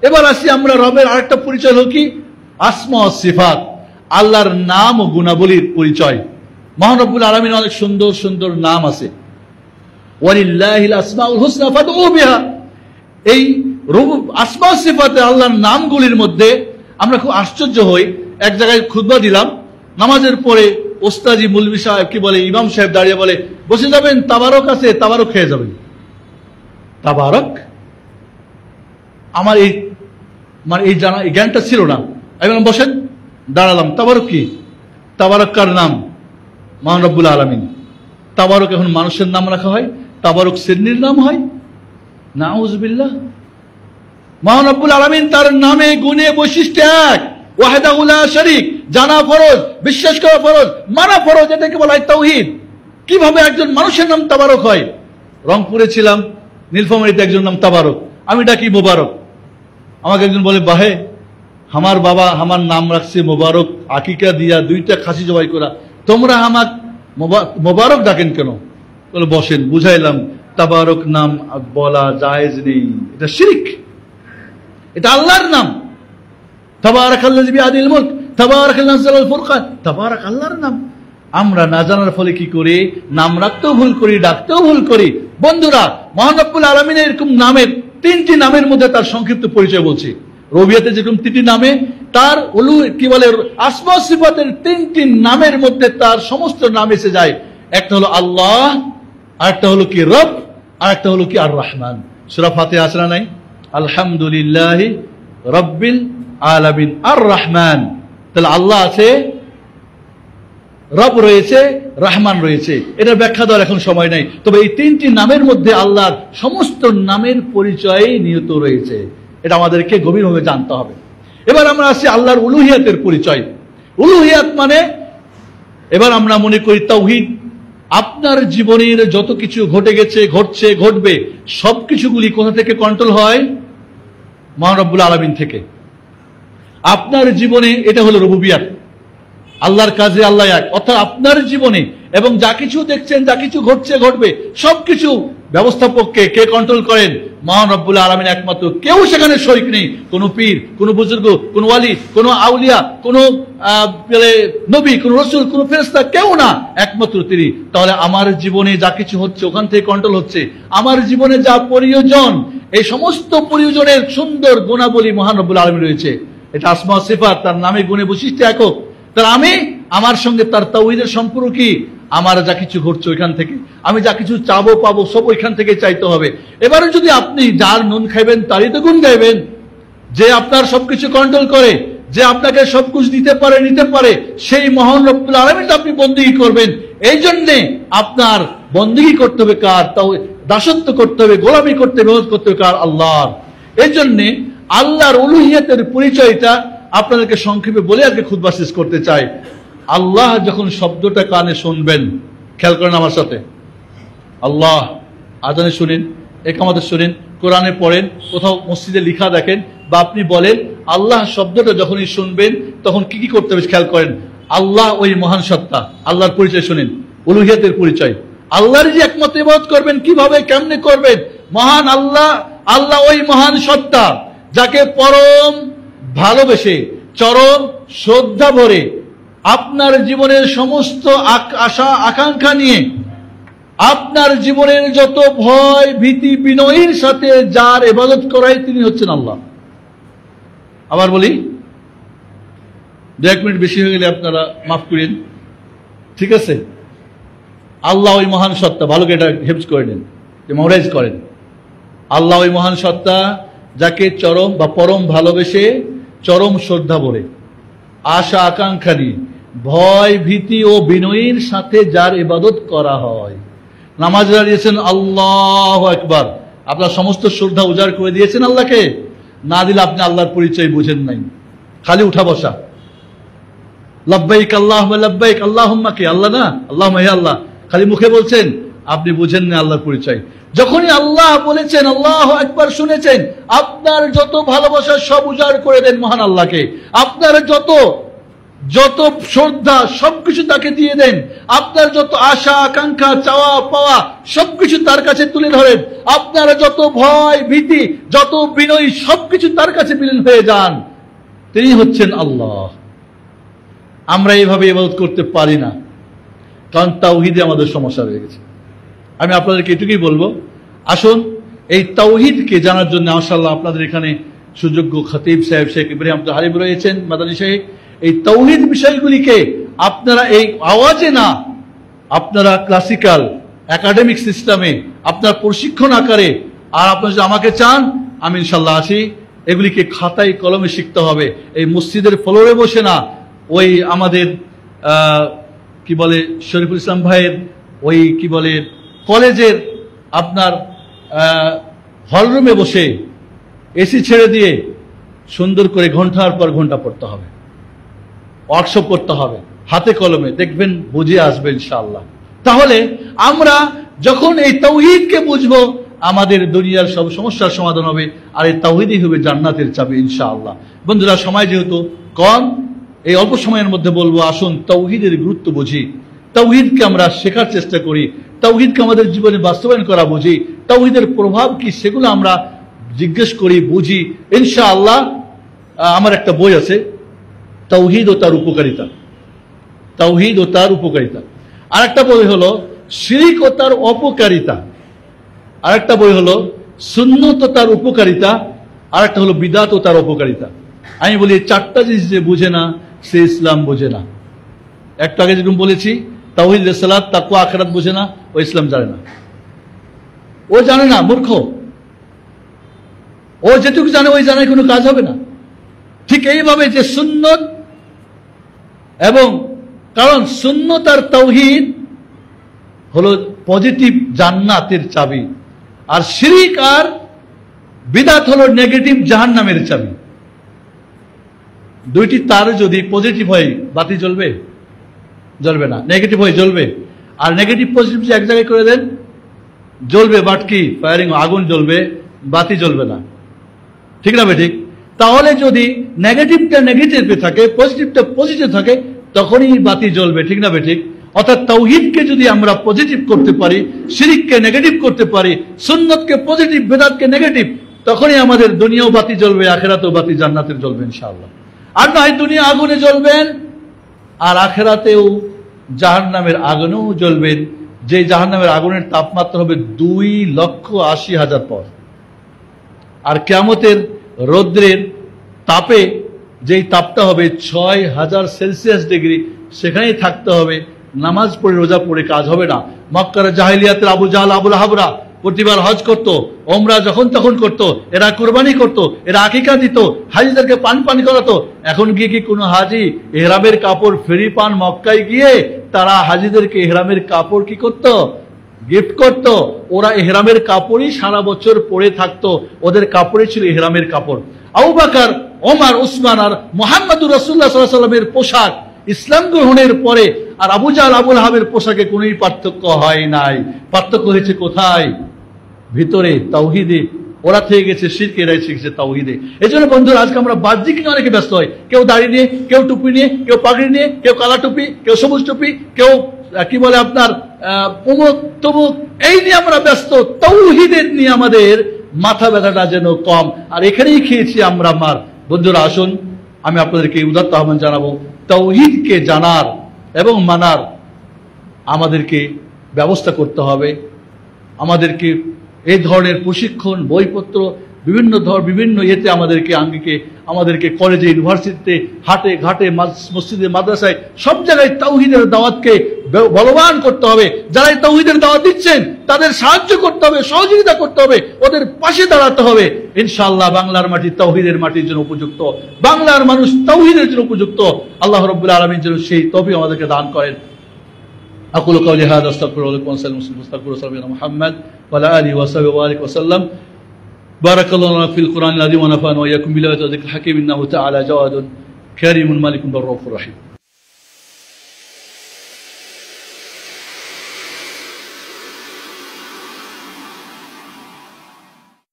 এবার আসি আমরা রবের আরেকটা পরিচয় হলো কি আসমা ও সিফাত, আল্লাহর নাম ও গুণাবলীর পরিচয়। মহান রব্বুল আলামিন অনেক সুন্দর সুন্দর নাম আছে, ওয়ালিল্লাহিল আসমাউল হুসনা ফাদউ বিহা। এই আসমা ও সিফাতে আল্লাহর নামগুলির মধ্যে আমরা খুব আশ্চর্য হই। এক জায়গায় খুতবা দিলাম, নামাজের পরে ওস্তাজি মুলবি সাহেব কি বলে, ইমাম সাহেব দাঁড়িয়ে বলে বসে যাবেন, তাবারক আছে, তাবারক খেয়ে যাবেন। তাবারক আমার এই মানে এই জানা এই জ্ঞানটা ছিল না। আমি বললাম বসেন, দাঁড়ালাম। তাবারক কি? তাবারক কার নাম? মহান রব্বুল আলামিন। তাবারক এখন মানুষের নাম রাখা হয়, তাবারক শ্রেণীর নাম হয়? নাউযুবিল্লাহ। মহান রব্বুল আলামিন তার নামে গুণে বৈশিষ্ট্য এক, ওয়াহদাহু লা শারীক। জানা ফরজ, বিশ্বাস করা ফরজ, মানা ফরজ, এটাকে বলা হয় তাওহীদ। কিভাবে একজন মানুষের নাম তাবারক হয়? রংপুরে ছিলাম, নীলফামারীতে একজন নাম তাবারক, আমি ডাকি মোবারক। আমাকে একজন বলে বাহে আমার বাবা আমার নাম রাখছে মোবারক, আকিকা দিয়া 2টা খাসি জবাই করা, তোমরা আমার মোবারক ডাকেন কেন? বলে বসেন, বুঝাইলাম তাবারক নাম বলা জায়েজ নেই, এটা শিরক, এটা আল্লাহর নাম। তাবারাকাল্লাযী বিয়াদিহিল মুলক, তাবারাকাল্লাযী নাযালাল ফুরকান, তাবারাক আল্লাহর নাম। আমরা না জানার ফলে কি করি? নাম রাখতেও ভুল করি, ডাকতেও ভুল করি। বন্ধুরা, মহান রব্বুল আলামিনের এরকম নামের 3টি নামের মধ্যে তার সংক্ষিপ্ত পরিচয় বলছি। রবিয়াতে যেরকম 3টি নামে তার কি বলে আসমা সিফাতের 3টি নামের মধ্যে তার সমস্ত নাম এসে যায়। একটা হলো আল্লাহ, আরেকটা হলো কি রব, আরেকটা হলো কি আর রহমান। সূরা ফাতিহা আছে না নাই? আলহামদুলিল্লাহি রাব্বিল আলামিন আর রহমান। তাহলে আল্লাহ আছে, রব রয়েছে, রহমান রয়েছে। এটা ব্যাখ্যা দেওয়ার এখন সময় নাই, তবে এই 3টি নামের মধ্যে আল্লাহর সমস্ত নামের পরিচয় নিহিত রয়েছে। এটা আমাদেরকে গভীরভাবে জানতে হবে। এবার আমরা আসি আল্লাহর উলুহিয়াতের পরিচয়। উলুহিয়াত মানে, এবার আমরা মনে করি তাওহীদ। আপনার জীবনের যত কিছু ঘটে গেছে, ঘটছে, ঘটবে, সবকিছুগুলি কোথা থেকে কন্ট্রোল হয়? মহান রব্বুল আলামিন থেকে। আপনার জীবনে এটা হলো রুবুবিয়াত, আল্লাহর কাজে আল্লাহ এক। অর্থাৎ আপনার জীবনে এবং যা কিছু দেখছেন, যা কিছু ঘটছে, ঘটবে, সবকিছু ব্যবস্থাপককে কে কন্ট্রোল করেন? মহান রব্বুল আলামিন একমাত্র। কেউ সেখানে শরীক নেই। কোন পীর, কোন বুজুর্গ, কোন ওয়ালি, কোন আউলিয়া, কোন নবী, কোন রাসূল, কোন ফেরেশতা, কেউ না, একমাত্র তিনি। তাহলে আমার জীবনে যা কিছু হচ্ছে ওখান থেকে কন্ট্রোল হচ্ছে। আমার জীবনে যা প্রয়োজন, এই সমস্ত প্রয়োজনের সুন্দর গুণাবলী মহান রব্বুল আলামিন রয়েছে। এটা আসমা ও সিফাত, তার নামে গুণে বৈশিষ্ট্য একক। তার আমি আমার সঙ্গে তার তাওহীদের সম্পর্ক কি? আমার যা কিছু ঘটছে ওইখান থেকে, আমি যা কিছু চাবো পাবো সব ওইখান থেকে চাইতে হবে। এবারে যদি আপনি যার নুন খাইবেন তারই তো গুণ গাইবেন, যে আপনার সবকিছু কন্ট্রোল করে, যে আপনাকে সবকিছু দিতে পারে, নিতে পারে, সেই মহান রব্বুল আলামিন আপনি বন্দেগী করবেন। এই জন্যে আপনার বন্দেগী করতে হবে কার? তাও দাসত্ব করতে হবে, গোলামি করতে হবে, ইবাদত করতে হবে কার? আল্লাহর। এই জন্যে আল্লাহর উলুহিয়াতের পরিচয়টা আপনাদেরকে সংক্ষেপে বলে আজকে খুতবা শেষ করতে চাই। আল্লাহ যখন শব্দটা কানে শুনবেন, খেয়াল করেন আমার সাথে, আল্লাহ আজানে শুনেন, ইকামতে শুনেন, কোরআনে পড়েন, কোথাও মসজিদে লিখা দেখেন, বা আপনি বলেন, আল্লাহ শব্দটা যখনই শুনবেন তখন কি কি করতে হবে খেয়াল করেন। আল্লাহ ওই মহান সত্তা, আল্লাহর পরিচয় শুনেন, উলুহিয়াতের পরিচয়। আল্লাহর যে একমাত্র ইবাদত করবেন, কিভাবে কেমনে করবেন? মহান আল্লাহ, আল্লাহ ওই মহান সত্তা যাকে পরম ভালোবেসে, চরম শ্রদ্ধা ভরে, আপনার জীবনের সমস্ত আশা আকাঙ্ক্ষা নিয়ে, আপনার জীবনের যত ভয় ভীতি বিনয়ের সাথে যার ইবাদত করায় তিনি হচ্ছেন আল্লাহ। আবার বলি, 2-1 মিনিট বেশি হয়ে গেলে আপনারা মাফ করেন, ঠিক আছে? আল্লাহ ওই মহান সত্তা, ভালো করে এটা হেফজ করে নেন, মেমোরাইজ করেন। আল্লাহ ওই মহান সত্তা যাকে চরম বা পরম ভালোবেসে, চরম শ্রদ্ধা ভরে, আশা আকাঙ্ক্ষা নিয়ে, ভয় ভীতি ও বিনয়ের সাথে যার ইবাদত করা হয়। নামাজ দাঁড়িয়েছেন, আল্লাহু আকবার, আপনার সমস্ত শ্রদ্ধা উজাড় করে দিয়েছেন আল্লাহকে। না দিলে আপনি আল্লাহর পরিচয় বুঝেন নাই, খালি উঠা বসা। লাব্বাইক আল্লাহুম্মা লাব্বাইক, আল্লাহুম্মা কি? আল্লাহ না, আল্লাহুম্মা হে আল্লাহ, খালি মুখে বলছেন, আপনি বুঝেন না আল্লাহর পরিচয়। যখনই আল্লাহ বলেছেন, আল্লাহু আকবার শুনেছেন, আপনার যত ভালোবাসা সব উজাড় করে দেন মহান আল্লাহকে। আপনার যত যত শ্রদ্ধা সবকিছু তাকে দিয়ে দেন। আপনার যত আশা আকাঙ্ক্ষা চাওয়া পাওয়া সবকিছু তার কাছে তুলে ধরেন। আপনারা যত ভয় ভীতি যত বিনয় সবকিছু তার কাছে বিলীন হয়ে যান। তিনি হচ্ছেন আল্লাহ। আমরা এইভাবে ইবাদত করতে পারি না, কারণ তাওহীদে আমাদের সমস্যা রয়ে গেছে। আমি আপনাদেরকে এটুকুই বলবো, আসুন এই তাওহীদকে জানার জন্য মাশাআল্লাহ আপনাদের এখানে সুযোগ্য খতিব সাহেব শেখ ইব্রাহিম আব্দুল হালিম রয়েছেন, মাদানী শেখ। এই তাওহীদ বিষয়গুলিকে আপনারা এই আওয়াজে না, আপনারা ক্লাসিক্যাল একাডেমিক সিস্টেমে আপনার প্রশিক্ষণ আকারে, আর আপনারা যদি আমাকে চান আমি ইনশাল্লাহ আছি, এগুলিকে খাতায় কলমে শিখতে হবে। এই মসজিদের ফ্লোরে বসে না, ওই আমাদের কি বলে শরীফুল ইসলাম ভাইয়ের ওই কি বলে কলেজের আপনার হলরুমে বসে এসি ছেড়ে দিয়ে সুন্দর করে ঘন্টার পর ঘন্টা পড়তে হবে, ওয়ার্কশপ করতে হবে, হাতে কলমে, দেখবেন বুঝে আসবে ইনশাআল্লাহ। তাহলে আমরা যখন এই তাওহীদকে বুঝবো, আমাদের দুনিয়ার সব সমস্যার সমাধান হবে, আর এই তাওহীদই হবে জান্নাতের চাবি ইনশাআল্লাহ। বন্ধুরা, সময় যেহেতু কম, এই অল্প সময়ের মধ্যে বলবো, আসুন তাওহীদের গুরুত্ব বুঝি, তাওহীদকে আমরা শেখার চেষ্টা করি, তাওহীদকে আমাদের জীবনে বাস্তবায়ন করা বুঝি, তাওহীদের প্রভাব কি সেগুলো আমরা জিজ্ঞেস করি, বুঝি ইনশাআল্লাহ। আমার একটা বই আছে, তাওহীদ ও তার উপকারিতা, তাওহীদ ও তার উপকারিতা। আর একটা বই হলো শিরক ও তার অপকারিতা, আর একটা বই হলো সুন্নত ও তার উপকারিতা, আর একটা হলো বিদআত ও তার অপকারিতা। আমি বলি চারটা জিনিস যে বুঝে না সে ইসলাম বোঝে না। একটু আগে যেরকম বলেছি, তাওহীদ রিসালাত তাকওয়া আখিরাত বোঝে না, ও ইসলাম জানে না, ও জানে না, মূর্খ। ও যেটুকু জানে ওই জানায় কোনো কাজ হবে না। ঠিক এইভাবে যে সুন্নত, এবং কারণ সুন্নত আর তাওহীদ হলো পজিটিভ জান্নাতের চাবি, আর শিরক আর বিদআত হলো নেগেটিভ জাহান্নামের চাবি। দুইটি তার যদি পজিটিভ হয় বাতি জ্বলবে? জ্বলবে না। নেগেটিভ হয় জ্বলবে। আর নেগেটিভ পজিটিভ যে এক জায়গায় করে দেন জ্বলবে, বাট কি ফায়ারিং, আগুন জ্বলবে, বাতি জ্বলবে না। ঠিক না ঠিক? তাহলে যদি নেগেটিভটা নেগেটিভে থাকে, পজিটিভটা পজিটিভ থাকে, তখনই বাতি জ্বলবে। ঠিক না ঠিক? অর্থাৎ তাওহীদকে যদি আমরা পজিটিভ করতে পারি, শিরককে নেগেটিভ করতে পারি, সুন্নতকে পজিটিভ, বিদআতকে নেগেটিভ, তখনই আমাদের দুনিয়াও বাতি জ্বলবে, আখিরাতেও বাতি জান্নাতের জ্বলবে ইনশাআল্লাহ। আর নয় দুনিয়া আগুনে জ্বলবেন আর আখিরাতেও জাহান্নামের আগুনেও জ্বলবেন, যে জাহান্নামের আগুনের তাপমাত্রা হবে 2,80,000 পর। আর কিয়ামতের রৌদ্রের তাপে যেই তাপটা হবে 6,000 সেলসিয়াস ডিগ্রি, সেখানেই থাকতে হবে। নামাজ পড়ে রোজা পড়ে কাজ হবে না। মক্কার জাহেলিয়াতের আবু জাহল আবুল আহাবরা প্রতিবার হজ করত, ওমরা যখন তখন করত, এরা কুরবানি করত, এরা আকিকা দিত, হাজিদেরকে পান করাতো। এখন গিয়ে কি কোনো হাজি ইহরামের কাপড় ফেরি পান? মক্কায় গিয়ে তারা হাজিদেরকে ইহরামের কাপড় কি করত? গিফট করত। ওরা ইহরামের কাপড়ই সারা বছর পরে থাকতো, ওদের কাপড়ই ছিল ইহরামের কাপড়। আবু বকর, ওমর, উসমান আর মুহাম্মদুর রাসূলুল্লাহ সাল্লাল্লাহু আলাইহি ওয়াসাল্লামের পোশাক ইসলাম গ্রহণের পরে আর আবু জাহল আবুল আহাবের পোশাকে কোনোই পার্থক্য হয় নাই। পার্থক্য হয়েছে কোথায়? ভিতরে, তাওহীদে। ওরা থেকে গেছে শিরকে, এরাই শিখছে তাওহীদে। এই জন্য বন্ধুরা, আজকে আমরা বাহ্যিক নিয়ে অনেকে ব্যস্ত হয়। কেউ দাড়ি নিয়ে, কেউ টুপি নিয়ে, কেউ পাগড়ি নিয়ে, কেউ কালা টুপি, কেউ সবুজ টুপি, কেউ কি বলে আপনার অমুক তমুক, এই নিয়ে আমরা ব্যস্ত। তাওহীদের নিয়ে আমাদের মাথা ব্যথাটা যেন কম। আর এখানেই খেয়েছি আমরা মার। বন্ধুরা, আসুন আমি আপনাদেরকে উদাত্ত আহ্বান জানাবো, তাওহীদকে জানার এবং মানার আমাদেরকে ব্যবস্থা করতে হবে। আমাদেরকে এই ধরনের প্রশিক্ষণ, বইপত্র, বিভিন্ন ইয়েতে আমাদেরকে কলেজে, ইউনিভার্সিটিতে, হাটে ঘাটে, মসজিদে, মাদ্রাসায়, সব জায়গায় তাওহীদের দাওয়াতকে বলবান করতে হবে। যারা এই তাওহীদের দাওয়াত দিচ্ছেন তাদের সাহায্য করতে হবে, সহযোগিতা করতে হবে, ওদের পাশে দাঁড়াতে হবে। ইনশাআল্লাহ বাংলার মাটি তাওহীদের মাটির জন্য উপযুক্ত, বাংলার মানুষ তাওহীদের জন্য উপযুক্ত। আল্লাহ রাব্বুল আলামিন যেন সেই তৌফিক আমাদেরকে দান করেন। أقول قولي هذا أستغفر الله لكم وأستغفر المسلمين واستغفروا سبحانه محمد وعلى آله وصحبه وبارك وسلم. بارك الله لنا في القرآن العظيم ونفعنا وإياكم بالآيات والذكر الحكيم إنه تعالى جواد كريم مالك رؤوف رحيم.